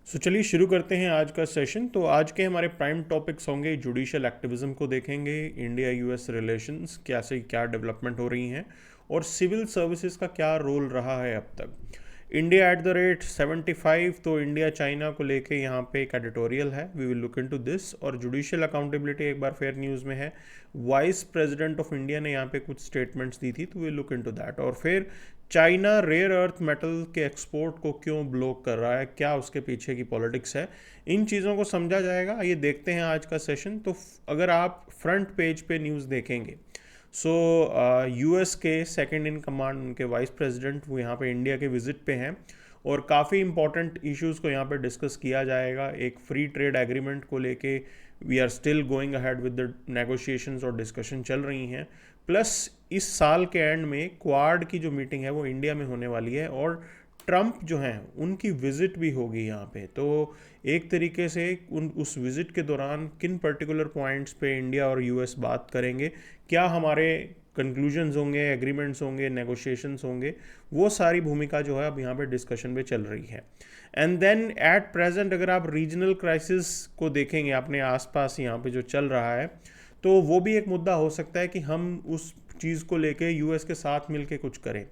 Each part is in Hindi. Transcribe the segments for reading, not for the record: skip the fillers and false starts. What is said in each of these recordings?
चलिए शुरू करते हैं आज का सेशन। तो आज के हमारे प्राइम टॉपिक्स होंगे, जुडिशियल एक्टिविज्म को देखेंगे, इंडिया यूएस रिलेशंस कैसे क्या डेवलपमेंट हो रही हैं, और सिविल सर्विसेज का क्या रोल रहा है अब तक। इंडिया @75, तो इंडिया चाइना को लेके यहाँ पे एक एडिटोरियल है, we will look into this. और जुडिशियल अकाउंटेबिलिटी एक बार फेयर न्यूज़ में है, वाइस प्रेसिडेंट ऑफ इंडिया ने यहाँ पे कुछ स्टेटमेंट्स दी थी, तो वी लुक इनटू दैट। और फिर चाइना रेयर अर्थ मेटल के एक्सपोर्ट को क्यों ब्लॉक कर रहा है, क्या उसके पीछे की पॉलिटिक्स है, इन चीज़ों को समझा जाएगा। ये देखते हैं आज का सेशन। तो अगर आप फ्रंट पेज पे न्यूज़ देखेंगे, सो यूएस के सेकंड इन कमांड, उनके वाइस प्रेसिडेंट, वो यहाँ पे इंडिया के विजिट पे हैं और काफ़ी इंपॉर्टेंट इश्यूज़ को यहाँ पे डिस्कस किया जाएगा। एक फ्री ट्रेड एग्रीमेंट को लेके we are still going ahead with the negotiations और डिस्कशन चल रही हैं। प्लस इस साल के एंड में क्वाड की जो मीटिंग है वो इंडिया में होने वाली है और ट्रंप जो हैं उनकी विज़िट भी होगी यहाँ पे। तो एक तरीके से उस विज़िट के दौरान किन पर्टिकुलर पॉइंट्स पे इंडिया और यूएस बात करेंगे, क्या हमारे कंक्लूजन्स होंगे, एग्रीमेंट्स होंगे, नेगोशिएशंस होंगे, वो सारी भूमिका जो है अब यहाँ पे डिस्कशन पे चल रही है। एंड देन एट प्रेजेंट अगर आप रीजनल क्राइसिस को देखेंगे अपने आसपास यहाँ पे जो चल रहा है, तो वो भी एक मुद्दा हो सकता है कि हम उस चीज़ को लेके यूएस के साथ मिलके कुछ करें।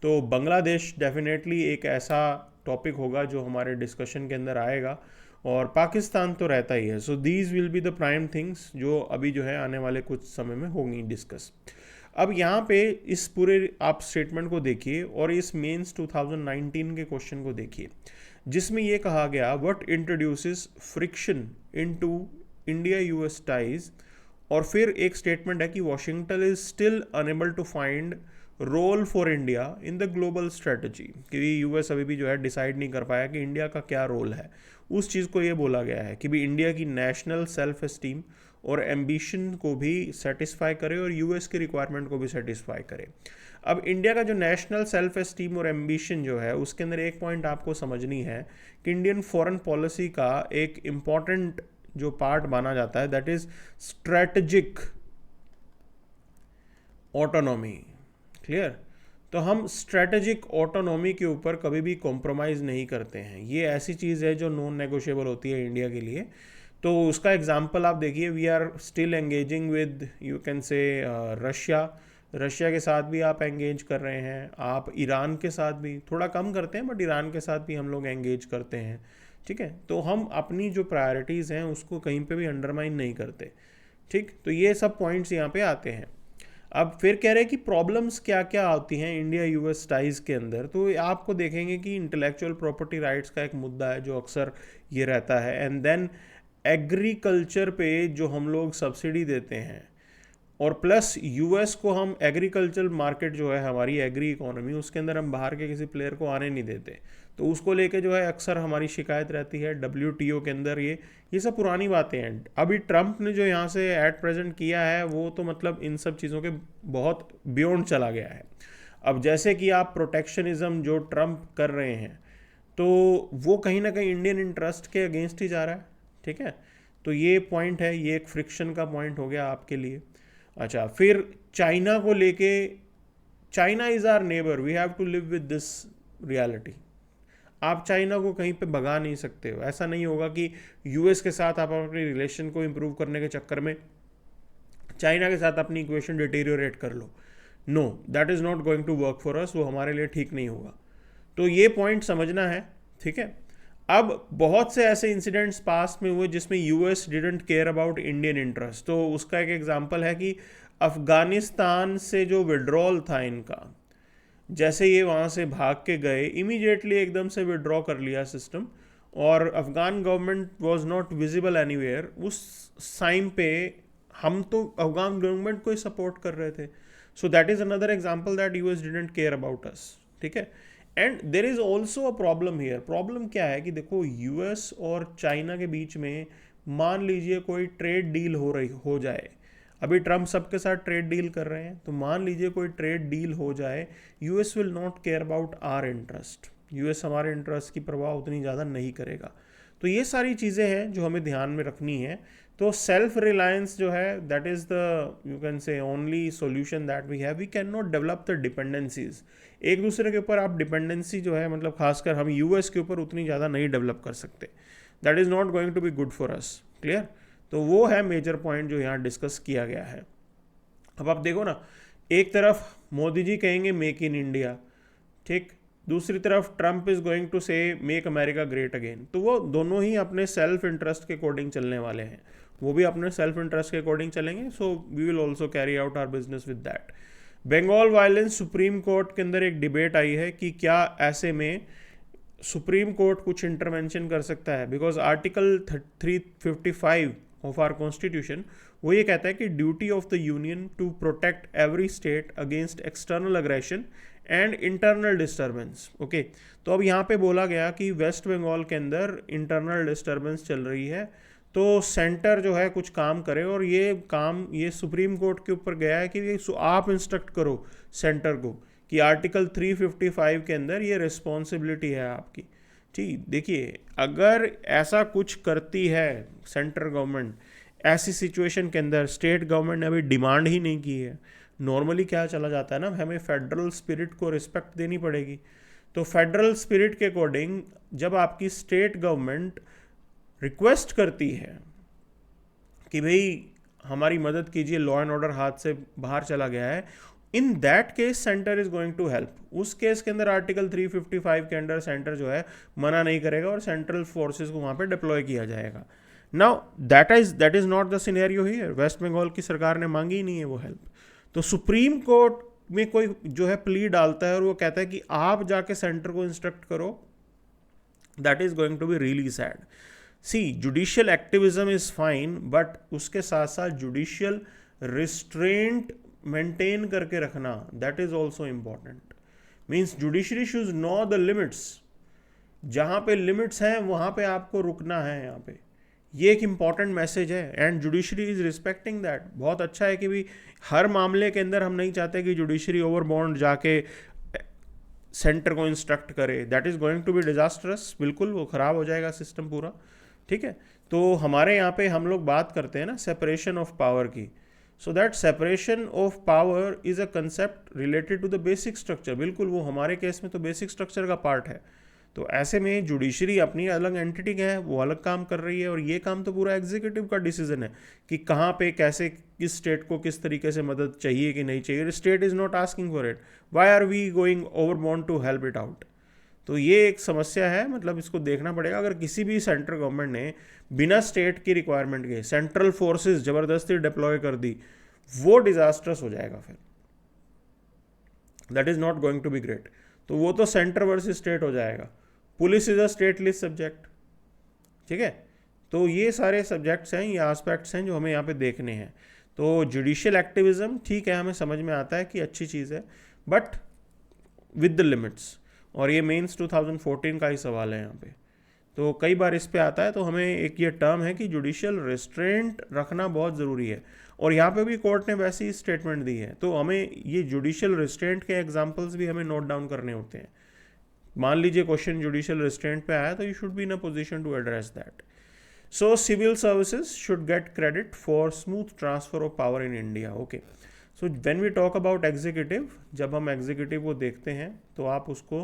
तो बांग्लादेश डेफिनेटली एक ऐसा टॉपिक होगा जो हमारे डिस्कशन के अंदर आएगा, और पाकिस्तान तो रहता ही है। So these will be the prime things जो अभी जो है आने वाले कुछ समय में होंगी डिस्कस। अब यहाँ पे इस पूरे आप स्टेटमेंट को देखिए और इस मेंस 2019 के क्वेश्चन को देखिए, जिसमें ये कहा गया what introduces friction into India US ties. और फिर एक स्टेटमेंट है कि Washington is still unable to find role for India in the global strategy, कि यूएस अभी भी जो है डिसाइड नहीं कर पाया कि इंडिया का क्या रोल है। उस चीज़ को ये बोला गया है कि भी इंडिया की नेशनल सेल्फ एस्टीम और एम्बिशन को भी सेटिस्फाई करे और यूएस की रिक्वायरमेंट को भी सेटिस्फाई करे। अब इंडिया का जो नेशनल सेल्फ एस्टीम और एम्बिशन जो है, उसके अंदर एक पॉइंट आपको समझनी है कि इंडियन फॉरेन पॉलिसी का एक इम्पॉर्टेंट जो पार्ट माना जाता है, that is strategic autonomy. Clear? तो हम स्ट्रेटेजिक ऑटोनॉमी के ऊपर कभी भी कॉम्प्रोमाइज़ नहीं करते हैं। ये ऐसी चीज़ है जो नॉन नेगोशिएबल होती है इंडिया के लिए। तो उसका एग्जांपल आप देखिए, we are still engaging with, you can say, Russia के साथ भी आप एंगेज कर रहे हैं, आप ईरान के साथ भी थोड़ा कम करते हैं, बट ईरान के साथ भी हम लोग एंगेज करते हैं। ठीक है, तो हम अपनी जो प्रायोरिटीज़ हैं उसको कहीं पे भी अंडरमाइन नहीं करते। ठीक, तो ये सब पॉइंट्स यहाँ पे आते हैं। अब फिर कह रहे हैं कि प्रॉब्लम्स क्या क्या आती हैं इंडिया यूएस टाइज के अंदर। तो आपको देखेंगे कि इंटेलेक्चुअल प्रॉपर्टी राइट्स का एक मुद्दा है जो अक्सर ये रहता है। एंड देन एग्रीकल्चर पे जो हम लोग सब्सिडी देते हैं, और प्लस यूएस को हम एग्रीकल्चर मार्केट जो है हमारी एग्री इकोनॉमी, उसके अंदर हम बाहर के किसी प्लेयर को आने नहीं देते। तो उसको लेके जो है अक्सर हमारी शिकायत रहती है डब्ल्यूटीओ के अंदर। ये सब पुरानी बातें हैं। अभी ट्रंप ने जो यहाँ से एट प्रेजेंट किया है वो तो मतलब इन सब चीज़ों के बहुत बियॉन्ड चला गया है। अब जैसे कि आप प्रोटेक्शनिज्म जो ट्रंप कर रहे हैं, तो वो कहीं ना कहीं इंडियन इंटरेस्ट के अगेंस्ट ही जा रहा है। ठीक है, तो ये पॉइंट है, ये एक फ्रिक्शन का पॉइंट हो गया आपके लिए। अच्छा, फिर चाइना को लेके, China is our neighbour, we have to live with this reality. आप चाइना को कहीं पे भगा नहीं सकते हो। ऐसा नहीं होगा कि यूएस के साथ आप अपने रिलेशन को इम्प्रूव करने के चक्कर में चाइना के साथ अपनी इक्वेशन डिटेरियोरेट कर लो। No, that is not going to work for us, वो हमारे लिए ठीक नहीं होगा। तो ये पॉइंट समझना है। ठीक है, अब बहुत से ऐसे इंसिडेंट्स पास्ट में हुए जिसमें US didn't care about Indian interest. तो उसका एक एग्जांपल है कि अफगानिस्तान से जो विड्रॉल था इनका, जैसे ये वहाँ से भाग के गए, इमीडिएटली एकदम से विड्रॉ कर लिया सिस्टम, और Afghan government was not visible anywhere. उस टाइम पे हम तो अफगान गवर्नमेंट को ही सपोर्ट कर रहे थे। सो that is another example that US didn't care about us. ठीक है, and there is also a problem here. Problem क्या है कि देखो, यूएस और चाइना के बीच में मान लीजिए कोई ट्रेड डील हो जाए। अभी ट्रंप सबके साथ ट्रेड डील कर रहे हैं, तो मान लीजिए कोई ट्रेड डील हो जाए, US will not care about our interest. US हमारे इंटरेस्ट की परवाह उतनी ज़्यादा नहीं करेगा। तो ये सारी चीज़ें हैं जो हमें ध्यान में रखनी है। तो सेल्फ रिलायंस जो है that is the you can say only solution that we have. We can not develop the dependencies. एक दूसरे के ऊपर आप डिपेंडेंसी जो है मतलब खासकर हम यूएस के ऊपर उतनी ज़्यादा नहीं डेवलप कर सकते। That is not going to be good for us. Clear? तो वो है मेजर पॉइंट जो यहाँ डिस्कस किया गया है। अब आप देखो ना, एक तरफ मोदी जी कहेंगे मेक इन इंडिया, ठीक, दूसरी तरफ ट्रंप इज गोइंग टू से मेक अमेरिका ग्रेट अगेन। तो वो दोनों ही अपने सेल्फ इंटरेस्ट के अकॉर्डिंग चलने वाले हैं, वो भी अपने सेल्फ इंटरेस्ट के अकॉर्डिंग चलेंगे। So we will also carry out our business with that. Bengal violence, supreme court के अंदर एक डिबेट आई है कि क्या ऐसे में सुप्रीम कोर्ट कुछ इंटरवेंशन कर सकता है, because article 355 of our constitution वो ये कहता है कि duty of the union to protect every state against external aggression and internal disturbance. Okay, तो अब यहाँ पे बोला गया कि वेस्ट बंगाल के अंदर इंटरनल डिस्टर्बेंस चल रही है, तो सेंटर जो है कुछ काम करे, और ये काम ये सुप्रीम कोर्ट के ऊपर गया है कि ये आप इंस्ट्रक्ट करो सेंटर को कि आर्टिकल 355 के अंदर ये रिस्पॉन्सिबिलिटी है आपकी। ठीक, देखिए अगर ऐसा कुछ करती है सेंट्रल गवर्नमेंट ऐसी सिचुएशन के अंदर, स्टेट गवर्नमेंट ने अभी डिमांड ही नहीं की है, नॉर्मली क्या चला जाता है ना, हमें फेडरल स्पिरिट को रिस्पेक्ट देनी पड़ेगी। तो फेडरल स्पिरिट के अकॉर्डिंग जब आपकी स्टेट गवर्नमेंट रिक्वेस्ट करती है कि भाई हमारी मदद कीजिए, लॉ एंड ऑर्डर हाथ से बाहर चला गया है, in that case centre is going to help. उस केस के अंदर आर्टिकल 355 के अंडर सेंटर जो है मना नहीं करेगा और सेंट्रल फोर्सेस को वहाँ पे डिप्लॉय किया जाएगा। Now that is not the scenario here. West Bengal की सरकार ने मांगी ही नहीं है वो हेल्प। तो सुप्रीम कोर्ट में कोई जो है प्ली डालता है और वो कहता है कि आप जाके सेंटर को इंस्ट्रक्ट करो, that is going to be really sad. See, judicial activism is fine, but उसके साथ साथ जुडिशियल रिस्ट्रेंट मेंटेन करके रखना, that is also important. Means judiciary should know the limits, जहाँ पे लिमिट्स हैं वहाँ पे आपको रुकना है। यहाँ पे ये एक इंपॉर्टेंट मैसेज है and judiciary is respecting that. बहुत अच्छा है कि भी हर मामले के अंदर हम नहीं चाहते कि जुडिशरी ओवरबाउंड जाके सेंटर को इंस्ट्रक्ट करे, that is going to be disastrous. बिल्कुल वो खराब हो जाएगा सिस्टम पूरा। ठीक है, तो हमारे यहाँ पे हम लोग बात करते हैं ना सेपरेशन ऑफ पावर की। So that separation of power is a concept related to the basic structure. बिल्कुल वो हमारे केस में तो बेसिक स्ट्रक्चर का पार्ट है। तो ऐसे में जुडिशरी अपनी अलग एंटिटी है, वो अलग काम कर रही है, और ये काम तो पूरा एग्जीक्यूटिव का डिसीजन है कि कहाँ पे कैसे किस स्टेट को किस तरीके से मदद चाहिए कि नहीं चाहिए। State is not asking for it, why are we going overboard to help it out. तो ये एक समस्या है, मतलब इसको देखना पड़ेगा। अगर किसी भी सेंट्रल गवर्नमेंट ने बिना स्टेट की रिक्वायरमेंट के सेंट्रल फोर्सेज ज़बरदस्ती डिप्लॉय कर दी, वो डिजास्टर्स हो जाएगा फिर, that is not going to be great. तो वो तो सेंटर वर्सेस स्टेट हो जाएगा। Police is a state list subject. ठीक है, तो ये सारे सब्जेक्ट्स हैं, ये एस्पेक्ट्स हैं जो हमें यहाँ पे देखने हैं। तो जुडिशियल एक्टिविज्म ठीक है, हमें समझ में आता है कि अच्छी चीज़ है, बट विद द लिमिट्स। और ये मेंस 2014 का ही सवाल है यहाँ पे, तो कई बार इस पे आता है। तो हमें एक ये टर्म है कि जुडिशियल रिस्ट्रेंट रखना बहुत ज़रूरी है, और यहाँ पे भी कोर्ट ने वैसी स्टेटमेंट दी है। तो हमें ये जुडिशियल रिस्ट्रेंट के एग्जाम्पल्स भी हमें नोट डाउन करने होते हैं। मान लीजिए क्वेश्चन जुडिशियल रिस्ट्रेंट पे आया, तो you should be in a position to address that. So civil services should get credit for smooth transfer of power in India. Okay, so when we talk about executive, जब हम एग्जीक्यूटिव को देखते हैं तो आप उसको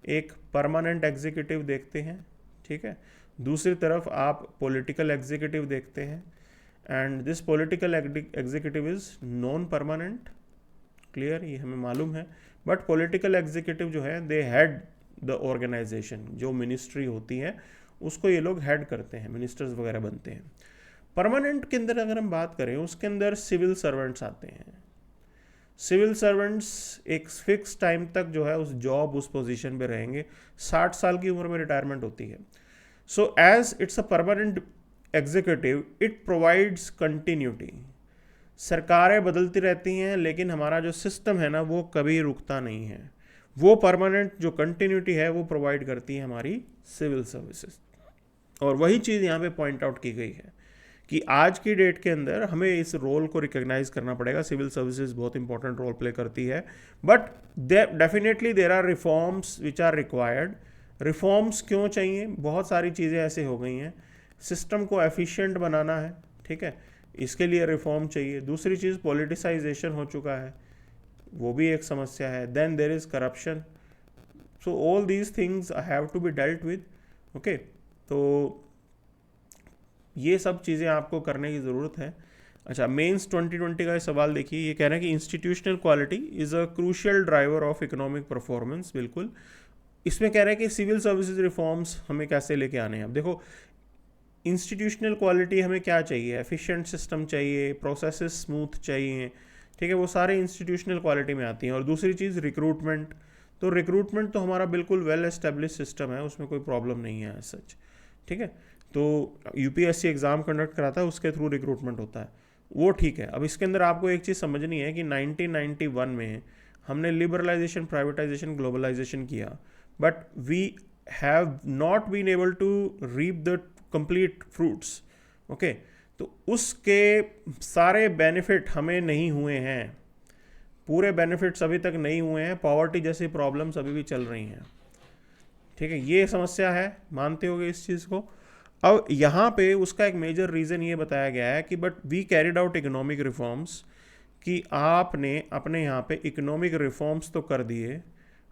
एक परमानेंट एग्जीक्यूटिव देखते हैं, ठीक है। दूसरी तरफ आप पॉलिटिकल एग्जीक्यूटिव देखते हैं, and this political executive is non permanent. Clear, ये हमें मालूम है। बट पॉलिटिकल एग्जीक्यूटिव जो है दे हेड द ऑर्गेनाइजेशन, जो मिनिस्ट्री होती है उसको ये लोग हेड करते हैं, मिनिस्टर्स वगैरह बनते हैं। परमानेंट के अंदर अगर हम बात करें, उसके अंदर सिविल सर्वेंट्स आते हैं। सिविल सर्वेंट्स एक फिक्स टाइम तक जो है उस जॉब उस पोजीशन पे रहेंगे, 60 साल की उम्र में रिटायरमेंट होती है। So as it's a permanent executive, it provides continuity. सरकारें बदलती रहती हैं, लेकिन हमारा जो सिस्टम है ना वो कभी रुकता नहीं है। वो परमानेंट जो कंटिन्यूटी है वो प्रोवाइड करती है हमारी सिविल सर्विसेज। और वही चीज़ यहाँ पे पॉइंट आउट की गई है कि आज की डेट के अंदर हमें इस रोल को रिकॉग्नाइज करना पड़ेगा। सिविल सर्विसेज बहुत इंपॉर्टेंट रोल प्ले करती है, but definitely there are reforms which are required reforms क्यों चाहिए? बहुत सारी चीज़ें ऐसे हो गई हैं, सिस्टम को एफिशिएंट बनाना है, ठीक है, इसके लिए रिफॉर्म चाहिए। दूसरी चीज़ पॉलिटिसाइजेशन हो चुका है, वो भी एक समस्या है। Then there is corruption. So all these things have to be dealt with. Okay, तो ये सब चीज़ें आपको करने की ज़रूरत है। अच्छा, मेंस 2020 का ये सवाल देखिए, ये कह रहे हैं कि institutional quality is a crucial driver of economic performance. बिल्कुल, इसमें कह रहे हैं कि सिविल सर्विसेज रिफॉर्म्स हमें कैसे लेके आने हैं। अब देखो, इंस्टीट्यूशनल क्वालिटी हमें क्या चाहिए? एफिशिएंट सिस्टम चाहिए, प्रोसेसेस स्मूथ चाहिए, ठीक है, वो सारे इंस्टीट्यूशनल क्वालिटी में आती हैं। और दूसरी चीज़ रिक्रूटमेंट, तो रिक्रूटमेंट तो हमारा बिल्कुल वेल एस्टेब्लिश सिस्टम है, उसमें कोई प्रॉब्लम नहीं है सच, ठीक है। तो यूपीएससी एग्ज़ाम कंडक्ट कराता है, उसके थ्रू रिक्रूटमेंट होता है, वो ठीक है। अब इसके अंदर आपको एक चीज़ समझनी है कि 1991 में हमने लिबरलाइजेशन, प्राइवेटाइजेशन, ग्लोबलाइजेशन किया, but we have not been able to reap the complete fruits. Okay, तो उसके सारे बेनिफिट हमें नहीं हुए हैं, पूरे बेनिफिट्स अभी तक नहीं हुए हैं, पॉवर्टी जैसी प्रॉब्लम्स अभी भी चल रही हैं, ठीक है, ये समस्या है, मानते होगे इस चीज़ को। अब यहाँ पे उसका एक मेजर रीज़न ये बताया गया है कि but we carried out economic reforms, कि आपने अपने यहाँ पे इकोनॉमिक रिफॉर्म्स तो कर दिए,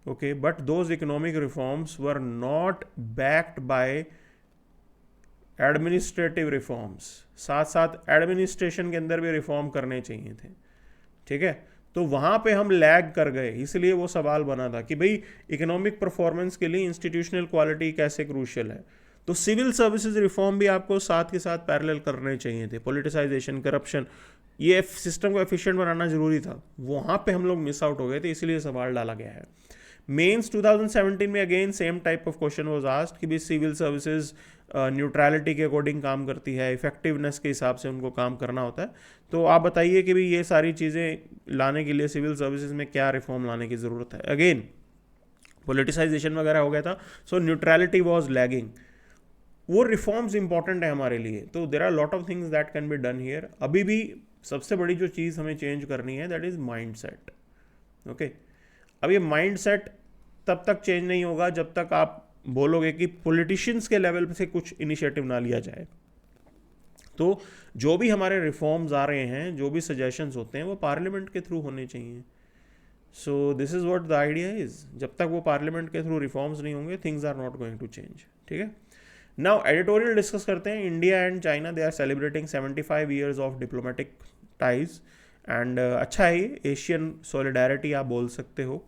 okay, but those economic reforms were not backed by administrative reforms. साथ साथ एडमिनिस्ट्रेशन के अंदर भी रिफॉर्म करने चाहिए थे, ठीक है। तो वहाँ पे हम लैग कर गए, इसलिए वो सवाल बना था कि भाई इकोनॉमिक परफॉर्मेंस के लिए इंस्टीट्यूशनल क्वालिटी कैसे क्रूशियल है। तो सिविल सर्विसेज रिफॉर्म भी आपको साथ के साथ पैरेलल करने चाहिए थे। पॉलिटिसाइजेशन, करप्शन, ये सिस्टम को एफिशिएंट बनाना जरूरी था, वहाँ पे हम लोग मिस आउट हो गए थे, इसलिए सवाल डाला गया है। मेंस 2017 में again same type of question was asked कि भी सिविल सर्विसेज न्यूट्रलिटी के अकॉर्डिंग काम करती है, इफेक्टिवनेस के हिसाब से उनको काम करना होता है। तो आप बताइए कि भी ये सारी चीज़ें लाने के लिए सिविल सर्विसेज में क्या रिफॉर्म लाने की ज़रूरत है। अगेन पॉलिटिसाइजेशन वगैरह हो गया था, सो न्यूट्रलिटी वॉज लैगिंग, वो रिफॉर्म्स इंपॉर्टेंट है हमारे लिए। तो there are lot of things that can be done here. अभी भी सबसे बड़ी जो चीज़ हमें चेंज करनी है that is mind set. Okay, अब ये माइंड सेट तब तक चेंज नहीं होगा जब तक आप बोलोगे कि पॉलिटिशियंस के लेवल से कुछ इनिशिएटिव ना लिया जाए। तो जो भी हमारे रिफॉर्म्स आ रहे हैं, जो भी सजेशंस होते हैं, वो पार्लियामेंट के थ्रू होने चाहिए। So this is what the idea is. जब तक वो पार्लियामेंट के थ्रू रिफॉर्म्स नहीं होंगे, things are not going to change, ठीक है। नाउ एडिटोरियल डिस्कस करते हैं। India and China they are celebrating 75 years of diplomatic ties, and अच्छा है ये, एशियन सॉलिडारिटी आप बोल सकते हो।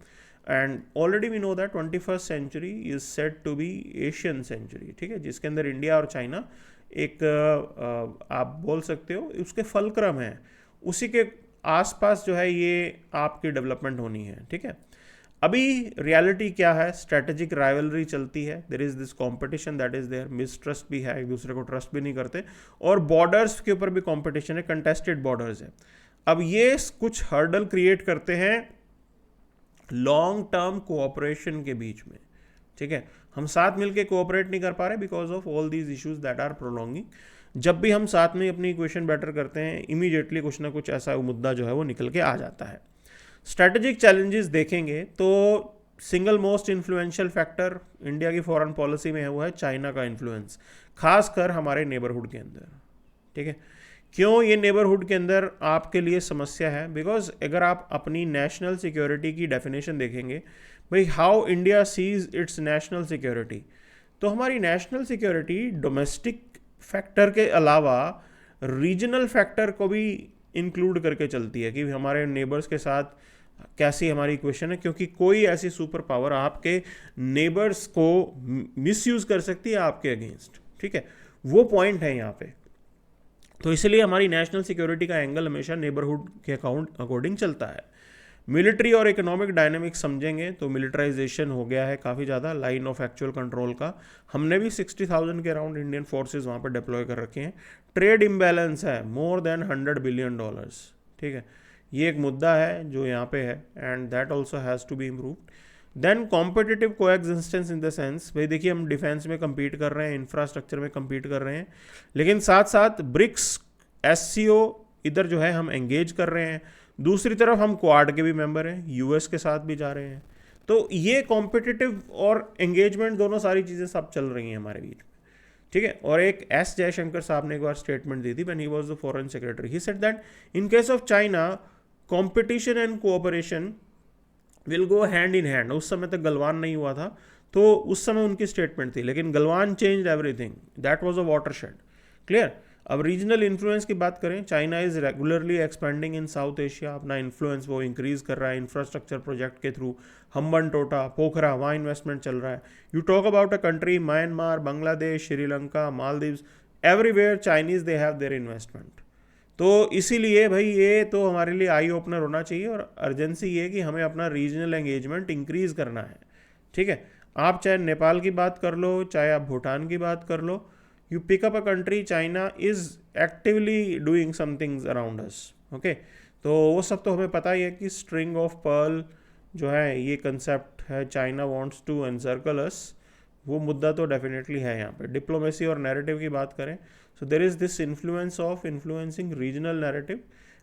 And already we know that 21st century is set to be Asian century, ठीक है, जिसके अंदर इंडिया और चाइना एक आप बोल सकते हो उसके फलक्रम है, उसी के आसपास जो है ये आपकी डेवलपमेंट होनी है, ठीक है। अभी रियलिटी क्या है? स्ट्रेटेजिक राइवलरी चलती है, there is this competition that is there, mistrust भी है, एक दूसरे को ट्रस्ट भी नहीं करते, और बॉर्डर्स के ऊपर भी कंपटीशन है, कंटेस्टेड बॉर्डर्स है। अब ये कुछ हर्डल क्रिएट करते हैं लॉन्ग टर्म कोऑपरेशन के बीच में, ठीक है। हम साथ मिलके कोऑपरेट नहीं कर पा रहे because of all these issues that are prolonging. जब भी हम साथ में अपनी इक्वेशन बेटर करते हैं, इमीडिएटली कुछ ना कुछ ऐसा मुद्दा जो है वो निकल के आ जाता है। स्ट्रैटेजिक चैलेंजेस देखेंगे तो single most influential factor India की फॉरेन पॉलिसी में है वो है चाइना का इन्फ्लुएंस, खासकर हमारे नेबरहुड के अंदर, ठीक है। क्यों ये नेबरहुड के अंदर आपके लिए समस्या है? बिकॉज अगर आप अपनी नेशनल सिक्योरिटी की डेफिनेशन देखेंगे, भाई how India sees its national security, तो हमारी नेशनल सिक्योरिटी डोमेस्टिक फैक्टर के अलावा रीजनल फैक्टर को भी इंक्लूड करके चलती है कि हमारे नेबर्स के साथ कैसी हमारी इक्वेशन है, क्योंकि कोई ऐसी सुपर पावर आपके नेबर्स को मिसयूज कर सकती है आपके अगेंस्ट, ठीक है, वो पॉइंट है यहाँ पे। तो इसलिए हमारी नेशनल सिक्योरिटी का एंगल हमेशा नेबरहुड के अकॉर्डिंग चलता है। मिलिट्री और इकोनॉमिक डायनेमिक्स समझेंगे तो मिलिटराइजेशन हो गया है काफ़ी ज़्यादा, लाइन ऑफ एक्चुअल कंट्रोल का। हमने भी 60,000 के अराउंड इंडियन फोर्सेस वहाँ पर डिप्लॉय कर रखे हैं। ट्रेड इम्बैलेंस है मोर देन $100 बिलियन, ठीक है, ये एक मुद्दा है जो यहाँ पे है, and that also has to be improved. Then competitive coexistence in the sense, भाई देखिए हम डिफेंस में compete कर रहे हैं, इंफ्रास्ट्रक्चर में compete कर रहे हैं, लेकिन साथ साथ ब्रिक्स, SCO इधर जो है हम एंगेज कर रहे हैं, दूसरी तरफ हम क्वाड के भी मेंबर हैं, US के साथ भी जा रहे हैं। तो ये कॉम्पिटिटिव और एंगेजमेंट दोनों सारी चीज़ें सब चल रही हैं हमारे बीच में, ठीक है। और एक एस जयशंकर साहब ने एक बार स्टेटमेंट दी थी when he was the foreign secretary, he said that in case of China competition and cooperation will go hand in hand. उस समय तक गलवान नहीं हुआ था, तो उस समय उनकी स्टेटमेंट थी, लेकिन Galwan change everything, that was a watershed, clear. अब रीजनल इन्फ्लुएंस की बात करें, China is regularly expanding in south Asia, अपना इन्फ्लुएंस वो इंक्रीज कर रहा है इंफ्रास्ट्रक्चर प्रोजेक्ट के थ्रू, हम्बन टोटा पोखरा वहाँ इन्वेस्टमेंट चल रहा है। You talk about a country Myanmar, Bangladesh, Sri Lanka, Maldives, everywhere Chinese they have their investment. तो इसीलिए भाई ये तो हमारे लिए आई ओपनर होना चाहिए, और अर्जेंसी ये कि हमें अपना रीजनल एंगेजमेंट इंक्रीज करना है, ठीक है। आप चाहे नेपाल की बात कर लो, चाहे आप भूटान की बात कर लो, you pick up a country, China is actively doing some things around us, okay। तो वो सब तो हमें पता ही है कि स्ट्रिंग ऑफ पर्ल जो है ये कंसेप्ट है, चाइना वांट्स टू एनसर्कल अस, वो मुद्दा तो डेफिनेटली है यहाँ पे। डिप्लोमेसी और नैरेटिव की बात करें, so there is this influence of influencing regional narrative,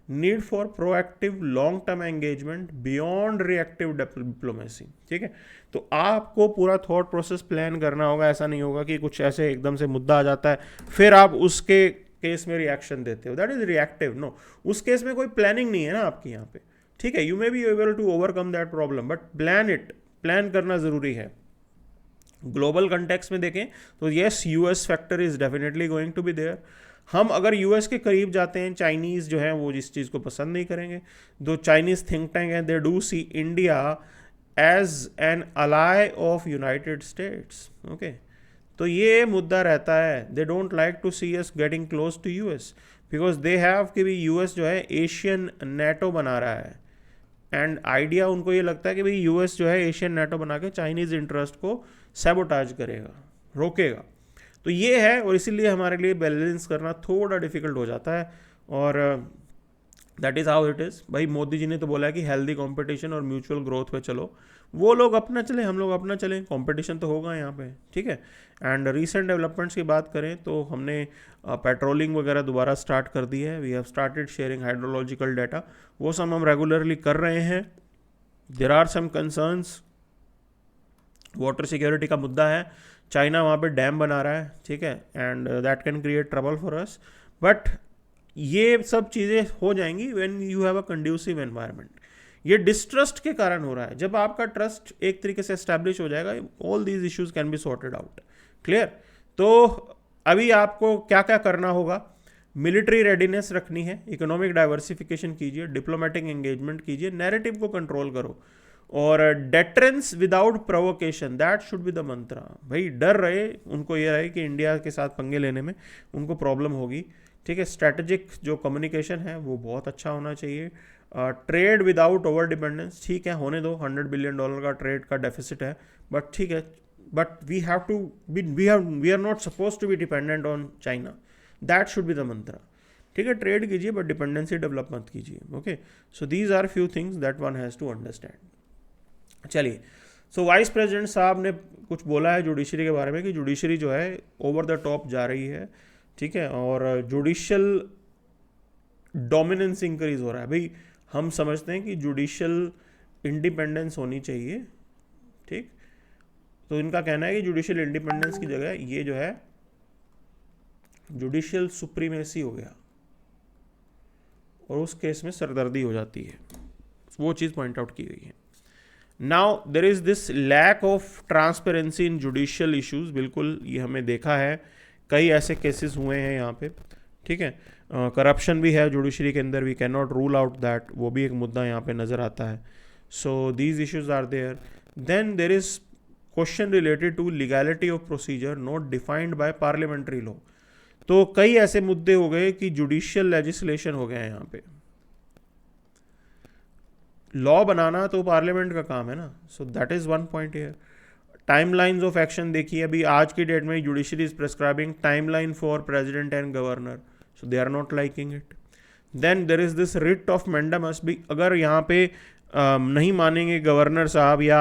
need for proactive long term engagement beyond reactive diplomacy, ठीक है। तो आपको पूरा थॉट प्रोसेस प्लान करना होगा, ऐसा नहीं होगा कि कुछ ऐसे एकदम से मुद्दा आ जाता है फिर आप उसके केस में रिएक्शन देते हो, दैट इज रिएक्टिव। नो, उस केस में कोई प्लानिंग नहीं है ना आपकी यहाँ पे, ठीक है। You may be able to overcome that problem, but plan करना जरूरी है। ग्लोबल कंटेक्स्ट में देखें तो yes, US factor is definitely going to be there. हम अगर यूएस के करीब जाते हैं, चाइनीज़ जो हैं वो इस चीज़ को पसंद नहीं करेंगे। दो चाइनीज़ थिंक टैंक हैं, they do see India as an ally of United States, okay. तो ये मुद्दा रहता है, they don't like to see us getting close to US, because they have कि भी यूएस जो है एशियन नेटो बना रहा है, एंड आइडिया उनको ये लगता है कि भाई यूएस जो है एशियन नेटो बना के चाइनीज़ इंटरेस्ट को सैबोटाज करेगा, रोकेगा। तो ये है, और इसीलिए हमारे लिए बैलेंस करना थोड़ा डिफिकल्ट हो जाता है, और that is how it is. भाई मोदी जी ने तो बोला है कि हेल्दी कंपटीशन और म्यूचुअल ग्रोथ पे चलो, वो लोग अपना चले, हम लोग अपना चलें, कंपटीशन तो होगा यहाँ पे, ठीक है। एंड रीसेंट डेवलपमेंट्स की बात करें तो हमने पेट्रोलिंग वगैरह दोबारा स्टार्ट कर दी है, we have started sharing hydrological data, वो सब हम रेगुलरली कर रहे हैं। There are some concerns, water security का मुद्दा है, चाइना वहाँ पे डैम बना रहा है, ठीक है, and that can create trouble for us, but ये सब चीज़ें हो जाएंगी when you have a conducive environment. ये डिस्ट्रस्ट के कारण हो रहा है, जब आपका ट्रस्ट एक तरीके से एस्टैब्लिश हो जाएगा, all these issues can be sorted out, clear. तो अभी आपको क्या क्या करना होगा, मिलिट्री रेडीनेस रखनी है, इकोनॉमिक डाइवर्सिफिकेशन कीजिए, डिप्लोमेटिक एंगेजमेंट कीजिए, नैरेटिव को कंट्रोल करो, और deterrence without provocation, that should be the mantra. भाई डर रहे, उनको ये रहे कि इंडिया के साथ पंगे लेने में उनको प्रॉब्लम होगी, ठीक है। स्ट्रैटेजिक जो कम्युनिकेशन है वो बहुत अच्छा होना चाहिए। ट्रेड विदाउट ओवर डिपेंडेंस, ठीक है, होने दो, $100 बिलियन का ट्रेड का डेफिसिट है, बट ठीक है, but we have to we are not suppose to be dependent on China, that should be the mantra, ठीक है। ट्रेड कीजिए बट डिपेंडेंसी डेवलप मत कीजिए, okay. So these are few things that one has to understand. चलिए, सो वाइस प्रेसिडेंट साहब ने कुछ बोला है जुडिशरी के बारे में कि जुडिशरी जो है ओवर द टॉप जा रही है, ठीक है, और जुडिशियल डोमिनेंस इंक्रीज हो रहा है। भाई हम समझते हैं कि जुडिशियल इंडिपेंडेंस होनी चाहिए, ठीक। तो इनका कहना है कि जुडिशियल इंडिपेंडेंस की जगह ये जो है जुडिशियल सुप्रीमेसी हो गया, और उस केस में सरदर्दी हो जाती है, वो चीज़ पॉइंट आउट की गई है। Now there is this lack of transparency in judicial issues, बिल्कुल ये हमें देखा है, कई ऐसे केसेस हुए हैं यहाँ पे, ठीक है। करप्शन भी है जुडिशरी के अंदर, we can not rule out that, वो भी एक मुद्दा यहाँ पे नज़र आता है। So these issues are there. Then there is question related to legality of procedure not defined by parliamentary law. तो कई ऐसे मुद्दे हो गए कि जुडिशियल लेजिस्लेशन हो गया है यहाँ पे, लॉ बनाना तो पार्लियामेंट का काम है ना, so that is one point here. Timelines of action देखिए, अभी आज की डेट में judiciary is prescribing timeline for president and governor, so they are not liking it. Then there is this writ of mandamus भी, अगर यहाँ पे नहीं मानेंगे गवर्नर साहब या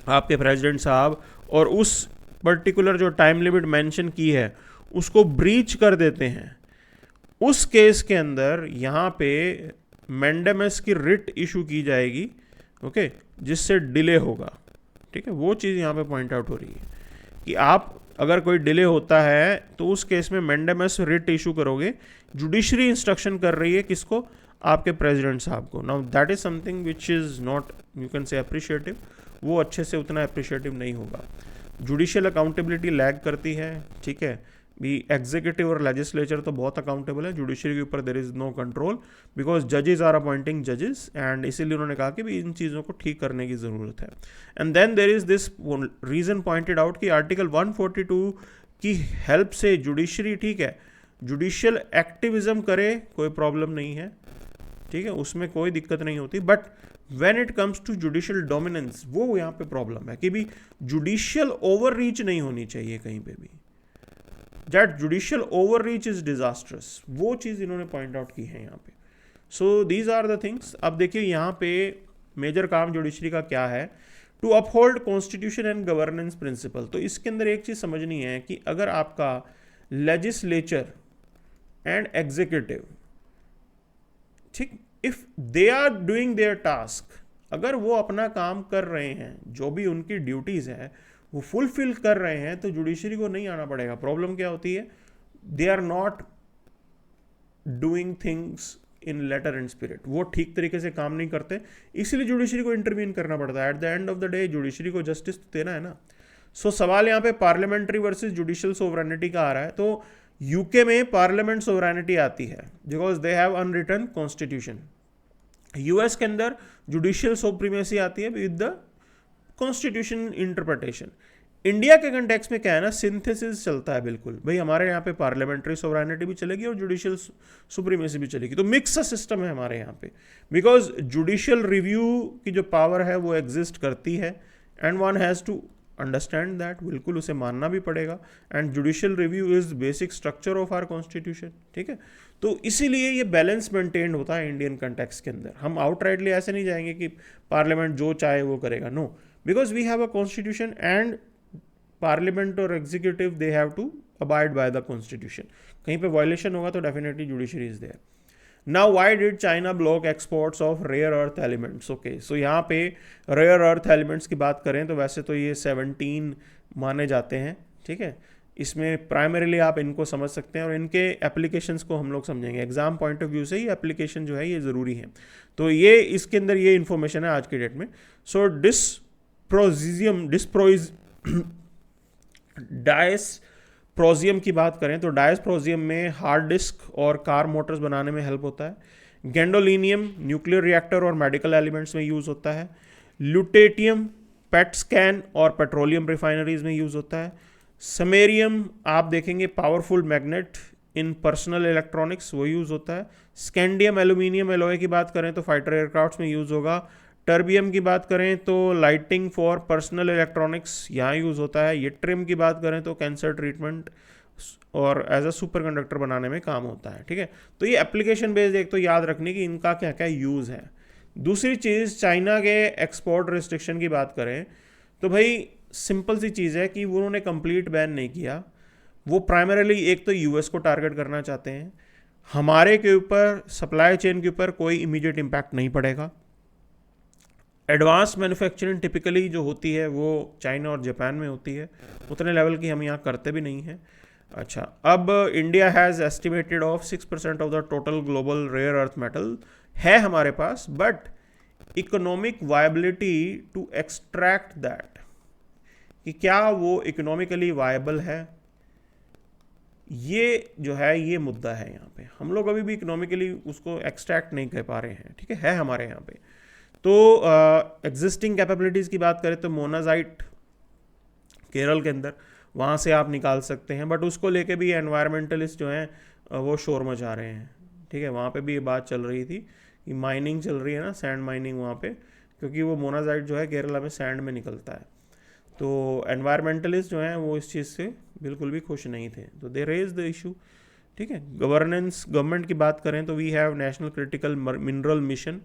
आपके प्रेसिडेंट साहब, और उस पर्टिकुलर जो टाइम लिमिट मेंशन की है उसको ब्रीच कर देते हैं, उस केस के अंदर यहाँ पे मैंडामस की रिट इशू की जाएगी, ओके। जिससे डिले होगा, ठीक है, वो चीज़ यहाँ पे पॉइंट आउट हो रही है कि आप अगर कोई डिले होता है तो उस केस में मैंडेमस रिट इशू करोगे, जुडिशरी इंस्ट्रक्शन कर रही है किसको, आपके प्रेसिडेंट साहब को। Now that is something which is not, you can से अप्रिशिएटिव, वो अच्छे से उतना अप्रिशिएटिव नहीं होगा। जुडिशियल अकाउंटेबिलिटी लैग करती है, ठीक है, भी एग्जीक्यूटिव और लेजिस्लेचर तो बहुत अकाउंटेबल है, जुडिशरी के ऊपर there is no control because जजेस आर अपॉइंटिंग जजेस, एंड इसीलिए उन्होंने कहा कि भी इन चीज़ों को ठीक करने की ज़रूरत है। And then there is this reason pointed out कि आर्टिकल 142 की हेल्प से जुडिशरी, ठीक है, जुडिशियल एक्टिविज्म करे, कोई प्रॉब्लम नहीं है, ठीक है, उसमें कोई दिक्कत नहीं होती, but when it comes to judicial dominance, वो यहाँ पे प्रॉब्लम है कि भी जुडिशियल ओवर रीच नहीं होनी चाहिए कहीं पे भी, that judicial over reach is disastrous, वो चीज़ इन्होंने पॉइंट आउट की है यहाँ पे। So these are the things. अब देखिए यहाँ पे मेजर काम जुडिशरी का क्या है, to uphold constitution and governance principle. तो इसके अंदर एक चीज़ समझनी है कि अगर आपका लेजिस्लेचर एंड एग्जीक्यूटिव, ठीक, if they are doing their task, अगर वो अपना काम कर रहे हैं, जो भी उनकी ड्यूटीज़ है वो फुलफिल कर रहे हैं, तो जुडिशरी को नहीं आना पड़ेगा। प्रॉब्लम क्या होती है, they are not doing things in letter and spirit, वो ठीक तरीके से काम नहीं करते, इसलिए जुडिशरी को इंटरवीन करना पड़ता है। At the end of the day judiciary को जस्टिस देना है ना। सो सवाल यहाँ पे पार्लियामेंट्री वर्सेस जुडिशियल सोवरेनिटी का आ रहा है। तो यूके में पार्लियामेंट सोवरेनिटी आती है because they have unwritten constitution. US के अंदर जुडिशियल सुप्रीमेसी आती है with the constitution interpretation. India के कंटेक्स्ट में क्या है ना, सिंथेसिस चलता है बिल्कुल, भाई हमारे यहाँ पे पार्लियामेंट्री सोवरेनिटी भी चलेगी और जुडिशियल सुप्रीमेसी भी चलेगी, तो मिक्स सिस्टम है हमारे यहाँ पे, बिकॉज जुडिशियल रिव्यू की जो पावर है वो एग्जिस्ट करती है, and one has to understand that, बिल्कुल उसे मानना भी पड़ेगा, and judicial review is basic structure of our constitution, ठीक है। तो इसीलिए ये बैलेंस मेंटेन होता है इंडियन कंटेक्स्ट के अंदर। हम आउटराइटली ऐसे नहीं जाएंगे कि पार्लियामेंट जो चाहे वो करेगा, no, because we have a constitution and parliament और executive they have to abide by the constitution. कहीं पे वायलेशन होगा तो definitely judiciary is there. Now why did China block exports of rare earth elements? Okay, so यहाँ पे रेयर अर्थ एलिमेंट्स की बात करें तो वैसे तो ये 17 माने जाते हैं, ठीक है। इसमें प्राइमरीली आप इनको समझ सकते हैं और इनके एप्लीकेशंस को हम लोग समझेंगे। एग्जाम पॉइंट ऑफ व्यू से ही एप्लीकेशन जो है ये ज़रूरी है, तो ये इसके अंदर ये इन्फॉर्मेशन है आज की डेट में। सो डायस्प्रोजियम की बात करें तो डायस्प्रोजियम में हार्ड डिस्क और कार मोटर्स बनाने में हेल्प होता है। गैंडोलिनियम न्यूक्लियर रिएक्टर और मेडिकल एलिमेंट्स में यूज़ होता है। ल्यूटेटियम पेट स्कैन और पेट्रोलियम रिफाइनरीज में यूज़ होता है। समेरियम आप देखेंगे पावरफुल मैग्नेट इन पर्सनल इलेक्ट्रॉनिक्स, वो यूज़ होता है। स्कैंडियम एल्यूमिनियम एलॉय की बात करें तो फाइटर एयरक्राफ्ट्स में यूज़ होगा। टर्बियम की बात करें तो लाइटिंग फॉर पर्सनल इलेक्ट्रॉनिक्स यहाँ यूज़ होता है। यट्रियम की बात करें तो कैंसर ट्रीटमेंट और एज अ सुपर कंडक्टर बनाने में काम होता है, ठीक है। तो ये एप्लीकेशन बेस्ड एक तो याद रखने की इनका क्या क्या यूज़ है। दूसरी चीज़, चाइना के एक्सपोर्ट रिस्ट्रिक्शन की बात करें तो भाई सिंपल सी चीज़ है कि उन्होंने कंप्लीट बैन नहीं किया। वो प्राइमरीली एक तो यूएस को टारगेट करना चाहते हैं। हमारे के ऊपर सप्लाई चेन के ऊपर कोई इमीडिएट इम्पैक्ट नहीं पड़ेगा। एडवांस मैन्युफैक्चरिंग टिपिकली जो होती है वो चाइना और जापान में होती है, उतने लेवल की हम यहाँ करते भी नहीं हैं। अच्छा, अब India has estimated of 6% of the total global rare earth metal है हमारे पास, but economic viability to extract that, कि क्या वो इकोनॉमिकली वायबल है, ये जो है ये मुद्दा है यहाँ पे। हम लोग अभी भी इकोनॉमिकली उसको एक्सट्रैक्ट नहीं कर पा रहे हैं, ठीक है हमारे यहाँ पे। तो एग्जिस्टिंग कैपेबिलिटीज़ की बात करें तो मोनाजाइट केरल के अंदर वहाँ से आप निकाल सकते हैं, बट उसको लेके भी एनवायरमेंटलिस्ट जो हैं वो शोर मचा रहे हैं, ठीक है। वहाँ पे भी ये बात चल रही थी कि माइनिंग चल रही है ना, सैंड माइनिंग वहाँ पे, क्योंकि वो मोनाजाइट जो है केरला में सैंड में निकलता है। तो एनवायरमेंटलिस्ट जो हैं वो इस चीज़ से बिल्कुल भी खुश नहीं थे, तो दे रेज द इशू, ठीक है। गवर्नेंस, गवर्नमेंट की बात करें तो we have national critical mineral mission.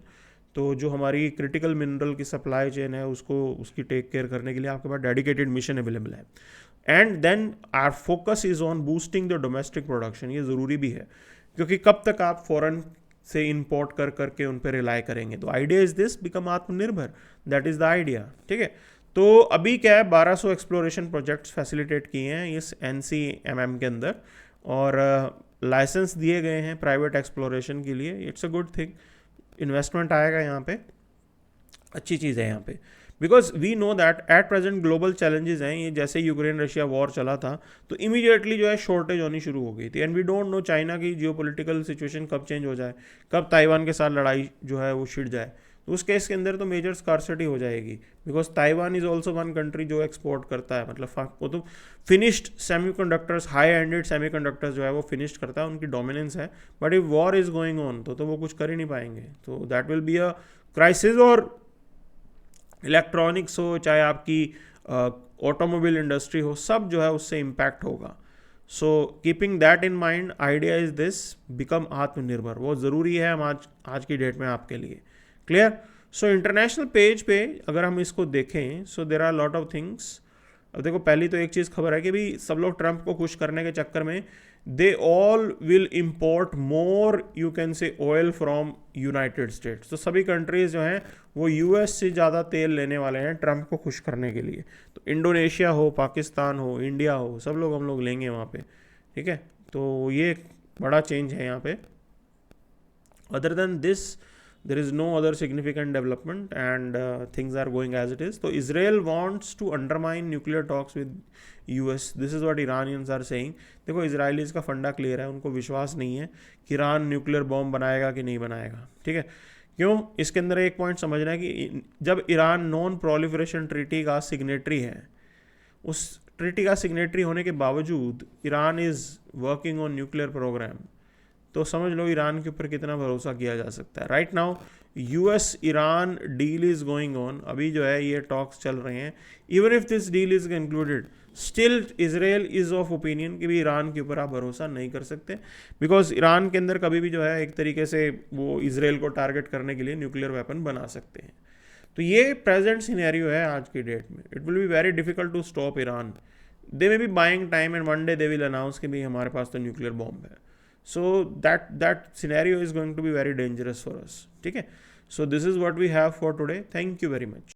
तो जो हमारी क्रिटिकल मिनरल की सप्लाई चेन है उसको उसकी टेक केयर करने के लिए आपके पास डेडिकेटेड मिशन अवेलेबल है। And then our focus is on boosting the domestic production. ये ज़रूरी भी है, क्योंकि कब तक आप फॉरेन से इंपोर्ट कर करके उन पर रिलाई करेंगे। तो आइडिया इज दिस, बिकम आत्मनिर्भर, दैट इज़ द आइडिया। ठीक है, तो अभी क्या है, 1200 एक्सप्लोरेशन प्रोजेक्ट्स फैसिलिटेट किए हैं इस NCMM के अंदर, और लाइसेंस दिए गए हैं प्राइवेट एक्सप्लोरेशन के लिए। It's a good thing, investment आएगा यहाँ पे, अच्छी चीज़ है यहाँ पे। Because we know that at present global challenges हैं ये, जैसे यूक्रेन रशिया वॉर चला था तो इमीडिएटली जो है शॉर्टेज होनी शुरू हो गई थी। And we don't know China की जियोपॉलिटिकल सिचुएशन कब चेंज हो जाए, कब ताइवान के साथ लड़ाई जो है वो छिड़ जाए, तो उस केस के अंदर तो मेजर स्कार्सिटी हो जाएगी। Because Taiwan is also one country जो एक्सपोर्ट करता है, मतलब वो तो finished semiconductors, high ended semiconductors जो है वो फिनिश्ड करता है, उनकी डोमिनेंस है। But if war is going on तो वो कुछ कर ही नहीं पाएंगे, तो that will be a crisis. और इलेक्ट्रॉनिक्स हो, चाहे आपकी ऑटोमोबाइल इंडस्ट्री हो, सब जो है उससे इम्पैक्ट होगा। So keeping that in mind, idea is this, become आत्मनिर्भर। वो ज़रूरी है हम आज की डेट में आपके लिए। क्लियर? सो इंटरनेशनल पेज पे अगर हम इसको देखें, so there are lot of things. अब देखो, पहली तो एक चीज़ खबर है कि भाई सब लोग ट्रंप को खुश करने के चक्कर में they all will import more, you can से, ऑयल फ्रॉम यूनाइटेड स्टेट्स। तो सभी कंट्रीज जो हैं वो US से ज़्यादा तेल लेने वाले हैं ट्रंप को खुश करने के लिए। तो इंडोनेशिया हो, पाकिस्तान हो, इंडिया हो, सब लोग हम लोग लेंगे वहाँ पे। ठीक है, तो ये एक बड़ा चेंज है यहाँ पे। Other than this there is no other significant development, and things are going as it is. So Israel wants to undermine nuclear talks with US. This is what Iranians are saying. देखो, इसराइलीज का फंडा क्लियर है, उनको विश्वास नहीं है कि ईरान न्यूक्लियर बॉम्ब बनाएगा कि नहीं बनाएगा। ठीक है, क्यों? इसके अंदर एक पॉइंट समझना है कि जब ईरान नॉन प्रोलिफरेशन ट्रीटी का सिग्नेटरी है, उस ट्रीटी का सिग्नेटरी होने के बावजूद Iran is working on nuclear program, तो समझ लो ईरान के ऊपर कितना भरोसा किया जा सकता है। Right now US Iran deal is going on, अभी जो है ये टॉक्स चल रहे हैं। Even if this deal is concluded, still Israel is of opinion कि भी ईरान के ऊपर आप भरोसा नहीं कर सकते, बिकॉज ईरान के अंदर कभी भी जो है एक तरीके से वो इजराइल को टारगेट करने के लिए न्यूक्लियर वेपन बना सकते हैं। तो ये प्रेजेंट सिनेरियो है आज की डेट में। It will be very difficult to stop Iran. They may be buying time and one day they will announce कि भाई हमारे पास तो न्यूक्लियर बॉम्ब है। So that scenario is going to be very dangerous for us. ठीक है, so this is what we have for today. Thank you very much.